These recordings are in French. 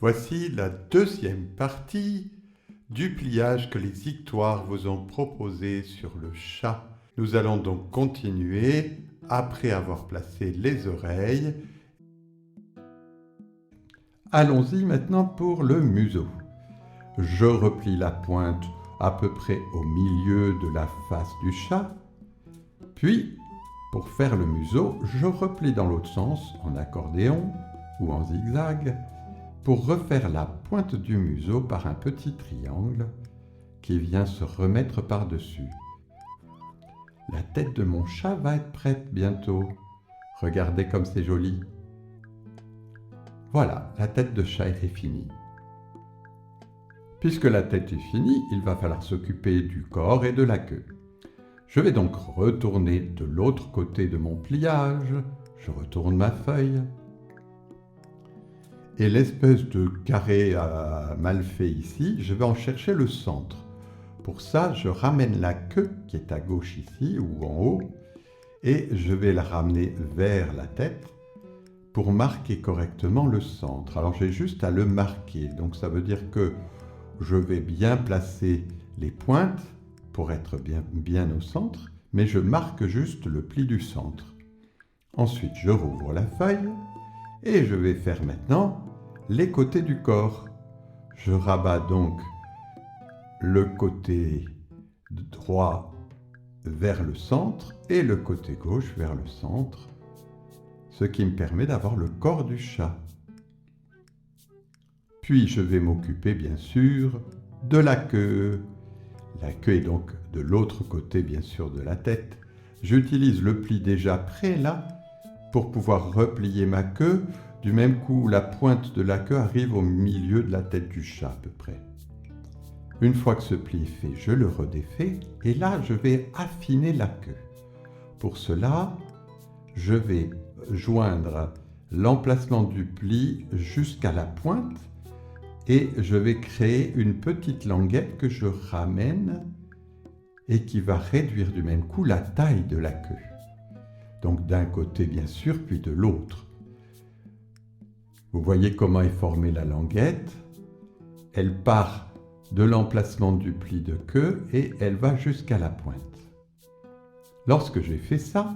Voici la deuxième partie du pliage que les Ictoires vous ont proposé sur le chat. Nous allons donc continuer après avoir placé les oreilles. Allons-y maintenant pour le museau. Je replie la pointe à peu près au milieu de la face du chat. Puis, pour faire le museau, je replie dans l'autre sens en accordéon ou en zigzag pour refaire la pointe du museau par un petit triangle qui vient se remettre par-dessus. La tête de mon chat va être prête bientôt. Regardez comme c'est joli. Voilà, la tête de chat est finie. Puisque la tête est finie, il va falloir s'occuper du corps et de la queue. Je vais donc retourner de l'autre côté de mon pliage. Je retourne ma feuille. Et l'espèce de carré mal fait ici, je vais en chercher le centre. Pour ça, je ramène la queue qui est à gauche ici ou en haut et je vais la ramener vers la tête pour marquer correctement le centre. Alors j'ai juste à le marquer, donc ça veut dire que je vais bien placer les pointes pour être bien au centre, mais je marque juste le pli du centre. Ensuite, je rouvre la feuille et je vais faire maintenant les côtés du corps. Je rabats donc le côté droit vers le centre et le côté gauche vers le centre, ce qui me permet d'avoir le corps du chat. Puis je vais m'occuper bien sûr de la queue. La queue est donc de l'autre côté bien sûr de la tête. J'utilise le pli déjà prêt là pour pouvoir replier ma queue. Du même coup, la pointe de la queue arrive au milieu de la tête du chat à peu près. Une fois que ce pli est fait, je le redéfais et là, je vais affiner la queue. Pour cela, je vais joindre l'emplacement du pli jusqu'à la pointe et je vais créer une petite languette que je ramène et qui va réduire du même coup la taille de la queue. Donc d'un côté bien sûr, puis de l'autre. Vous voyez comment est formée la languette. Elle part de l'emplacement du pli de queue et elle va jusqu'à la pointe. Lorsque j'ai fait ça,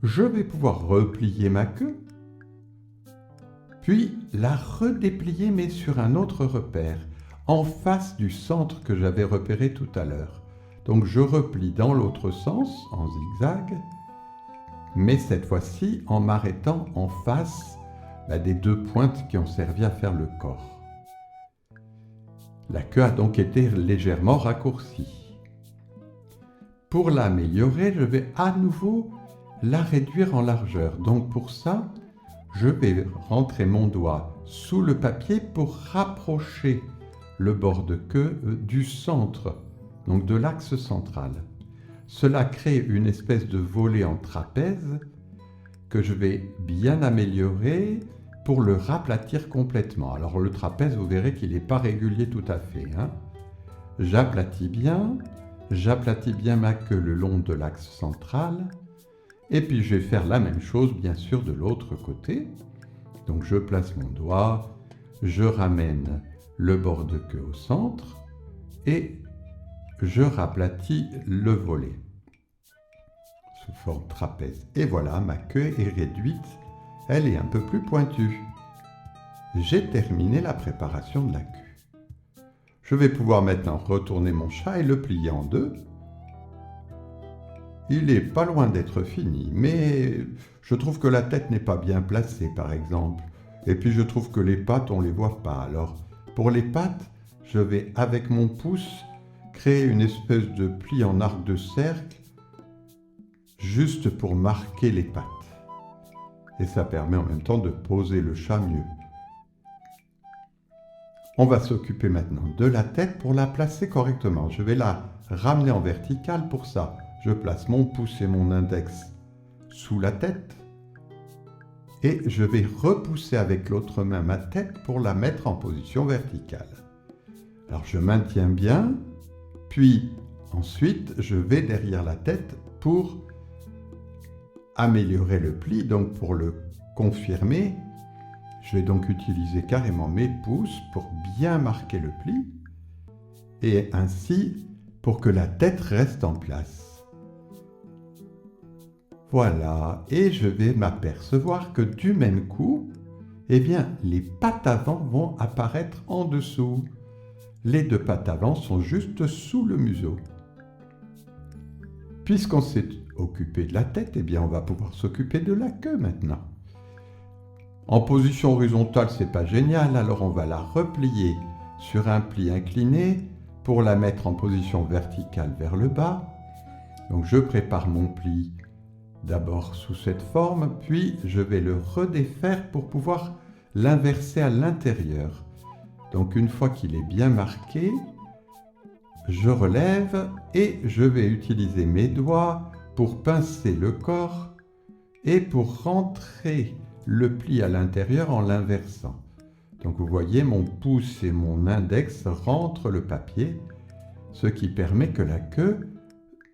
je vais pouvoir replier ma queue, puis la redéplier mais sur un autre repère, en face du centre que j'avais repéré tout à l'heure. Donc je replie dans l'autre sens, en zigzag, mais cette fois-ci en m'arrêtant en face des deux pointes qui ont servi à faire le corps. La queue a donc été légèrement raccourcie. Pour l'améliorer, je vais à nouveau la réduire en largeur. Donc pour ça, je vais rentrer mon doigt sous le papier pour rapprocher le bord de queue du centre, donc de l'axe central. Cela crée une espèce de volet en trapèze que je vais bien améliorer pour le raplatir complètement. Alors le trapèze, vous verrez qu'il n'est pas régulier tout à fait. J'aplatis bien ma queue le long de l'axe central. Et puis je vais faire la même chose bien sûr de l'autre côté. Donc je place mon doigt, je ramène le bord de queue au centre et je raplatis le volet sous forme trapèze. Et voilà, ma queue est réduite, elle est un peu plus pointue. J'ai terminé la préparation de la queue. Je vais pouvoir maintenant retourner mon chat et le plier en deux. Il n'est pas loin d'être fini, mais je trouve que la tête n'est pas bien placée par exemple. Et puis je trouve que les pattes, on ne les voit pas. Alors pour les pattes, je vais avec mon pouce créer une espèce de pli en arc de cercle juste pour marquer les pattes. Et ça permet en même temps de poser le chat mieux. On va s'occuper maintenant de la tête pour la placer correctement. Je vais la ramener en verticale pour ça. Je place mon pouce et mon index sous la tête et je vais repousser avec l'autre main ma tête pour la mettre en position verticale. Alors je maintiens bien, puis ensuite je vais derrière la tête pour améliorer le pli. Donc pour le confirmer, Je vais donc utiliser carrément mes pouces pour bien marquer le pli et ainsi pour que la tête reste en place. Voilà, et je vais m'apercevoir que du même coup, eh bien, les pattes avant vont apparaître en dessous. Les deux pattes avant sont juste sous le museau. Puisqu'on s'est occupé de la tête, eh bien, on va pouvoir s'occuper de la queue maintenant. En position horizontale, c'est pas génial, alors on va la replier sur un pli incliné pour la mettre en position verticale vers le bas. Donc je prépare mon pli d'abord sous cette forme, puis je vais le redéfaire pour pouvoir l'inverser à l'intérieur. Donc une fois qu'il est bien marqué, je relève et je vais utiliser mes doigts pour pincer le corps et pour rentrer le pli à l'intérieur en l'inversant. Donc vous voyez, mon pouce et mon index rentrent le papier, ce qui permet que la queue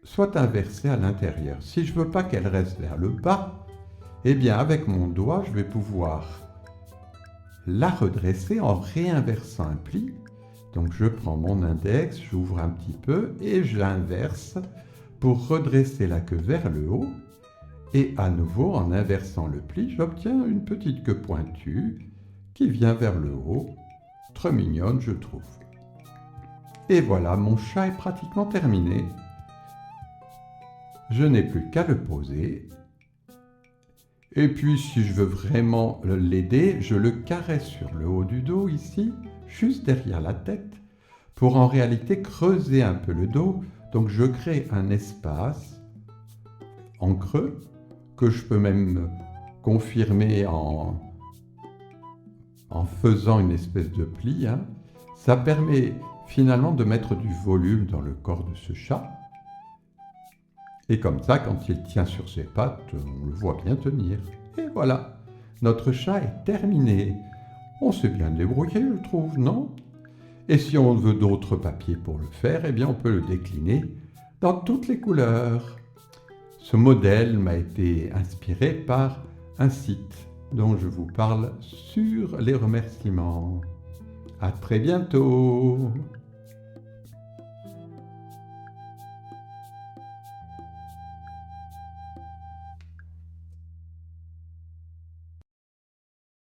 soit inversée à l'intérieur. Si je ne veux pas qu'elle reste vers le bas, eh bien avec mon doigt, je vais pouvoir la redresser en réinversant un pli. Donc je prends mon index, j'ouvre un petit peu et j'inverse pour redresser la queue vers le haut. Et à nouveau, en inversant le pli, j'obtiens une petite queue pointue qui vient vers le haut. Très mignonne, je trouve. Et voilà, mon chat est pratiquement terminé. Je n'ai plus qu'à le poser. Et puis, si je veux vraiment l'aider, je le caresse sur le haut du dos, ici, juste derrière la tête, pour en réalité creuser un peu le dos. Donc, je crée un espace en creux, que je peux même confirmer en faisant une espèce de pli. Ça permet finalement de mettre du volume dans le corps de ce chat. Et comme ça, quand il tient sur ses pattes, on le voit bien tenir. Et voilà, notre chat est terminé. On s'est bien débrouillé, je trouve, non? Et si on veut d'autres papiers pour le faire, eh bien on peut le décliner dans toutes les couleurs. Ce modèle m'a été inspiré par un site dont je vous parle sur les remerciements. À très bientôt!